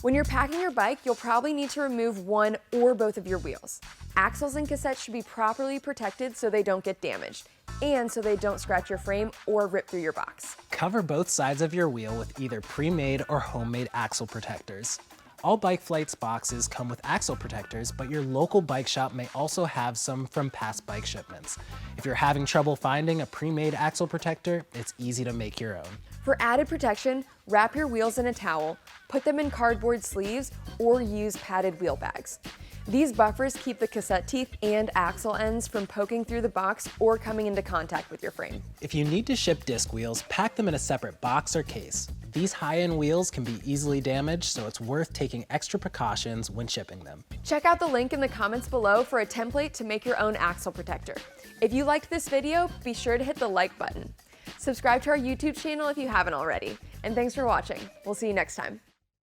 When you're packing your bike, you'll probably need to remove one or both of your wheels. Axles and cassettes should be properly protected so they don't get damaged, and so they don't scratch your frame or rip through your box. Cover both sides of your wheel with either pre-made or homemade axle protectors. All Bikeflights boxes come with axle protectors, but your local bike shop may also have some from past bike shipments. If you're having trouble finding a pre-made axle protector, it's easy to make your own. For added protection, wrap your wheels in a towel, put them in cardboard sleeves, or use padded wheel bags. These buffers keep the cassette teeth and axle ends from poking through the box or coming into contact with your frame. If you need to ship disc wheels, pack them in a separate box or case. These high-end wheels can be easily damaged, so it's worth taking extra precautions when shipping them. Check out the link in the comments below for a template to make your own axle protector. If you liked this video, be sure to hit the like button. Subscribe to our YouTube channel if you haven't already. And thanks for watching. We'll see you next time.